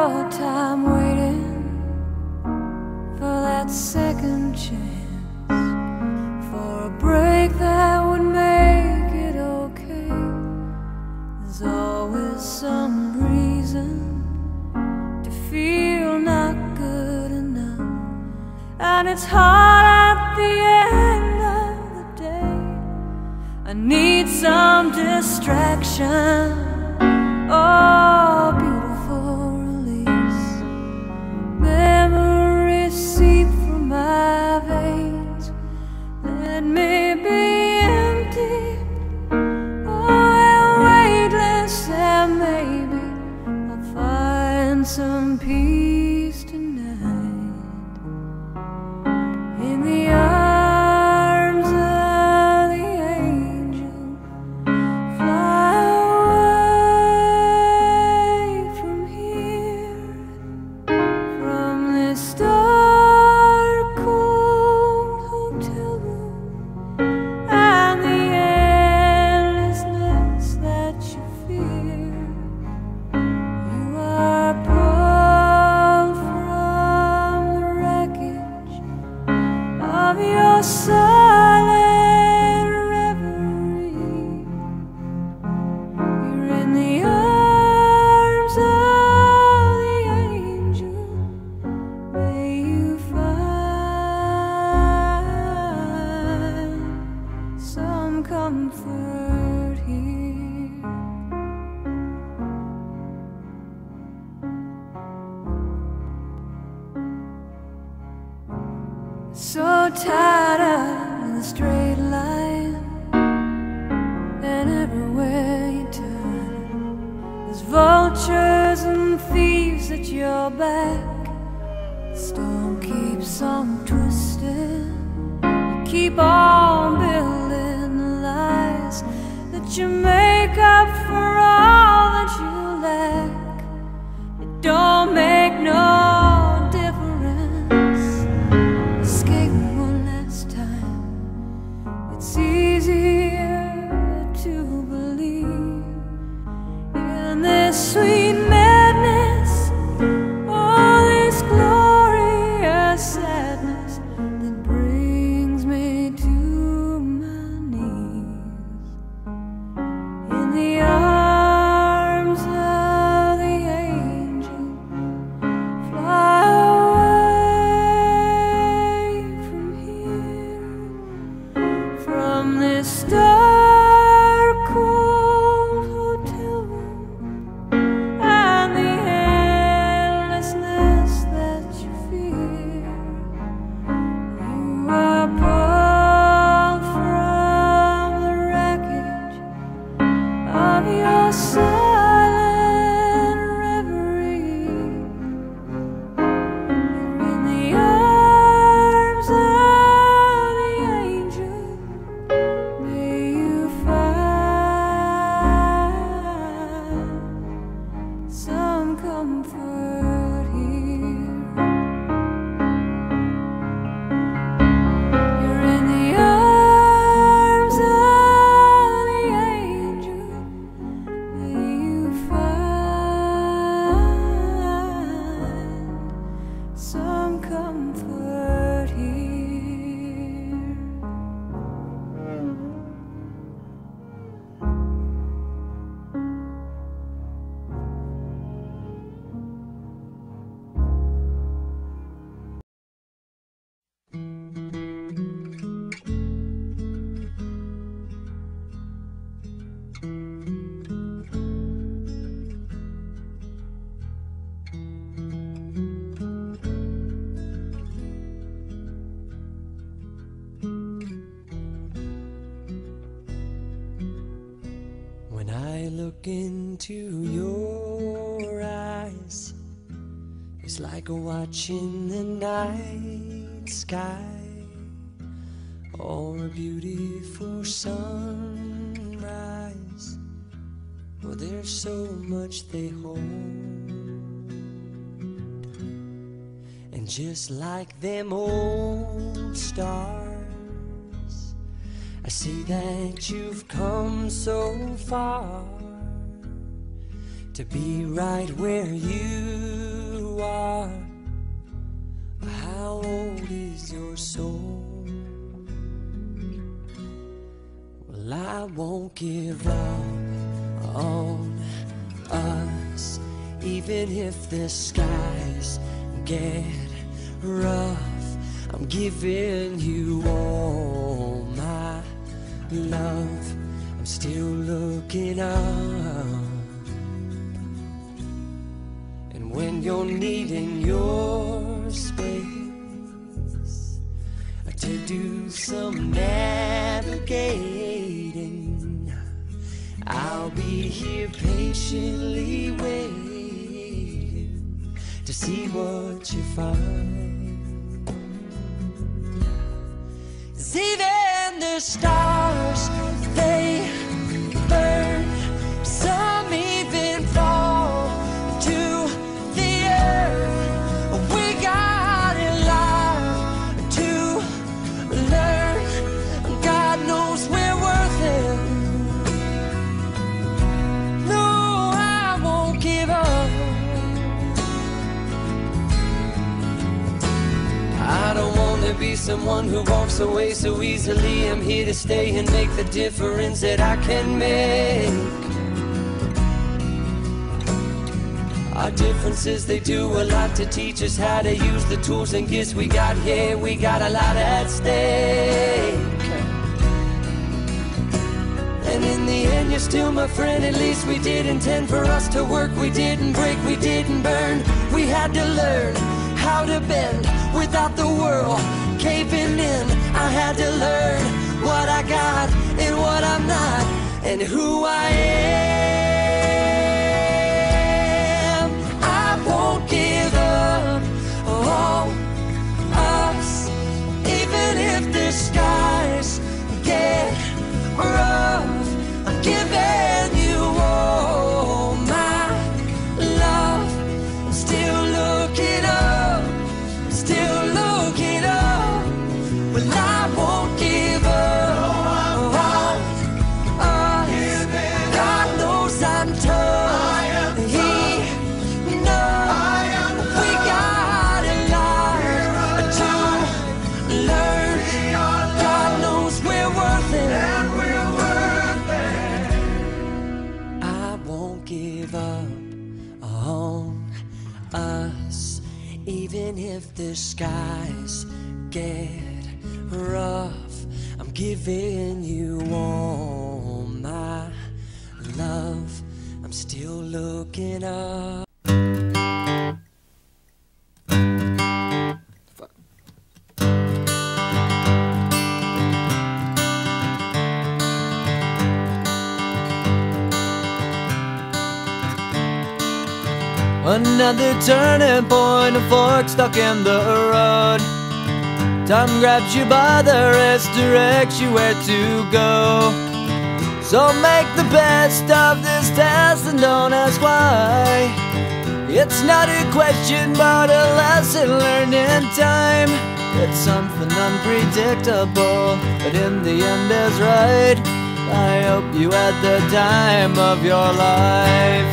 your time waiting for that second chance, for a break that would make it okay. There's always some reason to feel not good enough, and it's hard at the end of the day. I need some distraction. Oh, beautiful release. Memories seep through my veins. Let me be empty, oh, and weightless, and maybe I'll find some peace tonight in the arms of the angel. Fly away from here, from this dark, cold hotel room, and the endlessness that you fear. You are pulled from the wreckage of your silent reverie. You're in the arms of the angel. May you find some comfort here. So tired of the straight line, and everywhere you turn, there's vultures and thieves at your back. The storm keeps on twisting. You keep on building the lies that you make up for all that you lack. It don't make no difference. Escape one last time. It's easier to believe in this sweet madness, all this glorious sadness that brings me to my knees in the arms of the angel. Fly away from here, from this dark, cold hotel room, and the endlessness that you fear. You are pulled from the wreckage of your silent reverie. You're in the arms of the angel. May you find some comfort here. You're in the arms of the angel. May you find some comfort here. When I look into your eyes, it's like watching the night sky or a beautiful sunrise. Well, there's so much they hold, and just like them old stars, I see that you've come so far to be right where you you are? How old is your soul? Well, I won't give up on us, even if the skies get rough. I'm giving you all my love. I'm still looking up. And when you're needing your space to do some navigating, I'll be here patiently waiting to see what you find. 'Cause even the stars, they burn. Some even fall to the earth. We got a lot to learn. God knows we're worth it. No, I won't give up. I don't want to be someone who walks away so easily. I'm here to stay and make the difference that I can make. Our differences, they do a lot to teach us how to use the tools and gifts we got here. We got a lot at stake. And in the end, you're still my friend. At least we did intend for us to work. We didn't break, we didn't burn. We had to learn how to bend without the world caving in. I had to learn what I got and what I'm not, and who I am. I won't give up on us, even if the skies get rough. I'm giving you all my love. I'm still looking up, still looking up. Well, I won't give up on us. God knows I'm tough. He knows we got a lot to learn. God knows we're worth it. I won't give up on us, even if the skies get rough. I'm giving you all my love. I'm still looking up. Another turning point, a fork stuck in the road. Time grabs you by the wrist, directs you where to go. So make the best of this test and don't ask why. It's not a question but a lesson learned in time. It's something unpredictable, but in the end is right. I hope you had the time of your life.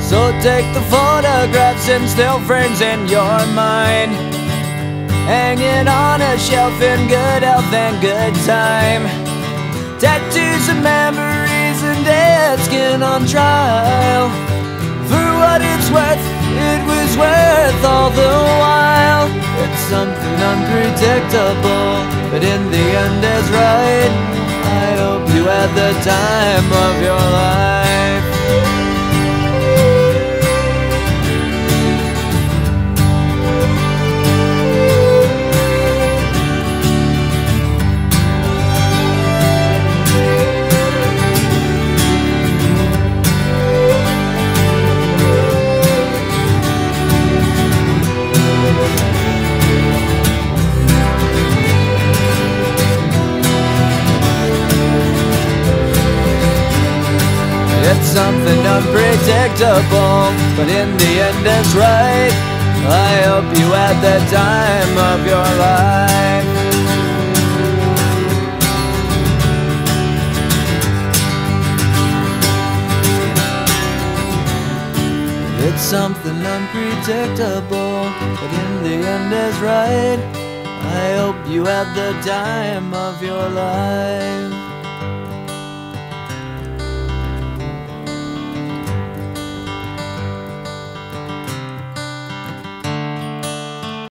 So take the photographs and still frames in your mind, hanging on a shelf in good health and good time. Tattoos of memories and dead skin on trial. For what it's worth, it was worth all the while. It's something unpredictable, but in the end is right. I hope you had the time of your life. It's something unpredictable, but in the end it's right. I hope you had the time of your life. It's something unpredictable, but in the end is right. I hope you had the time of your life.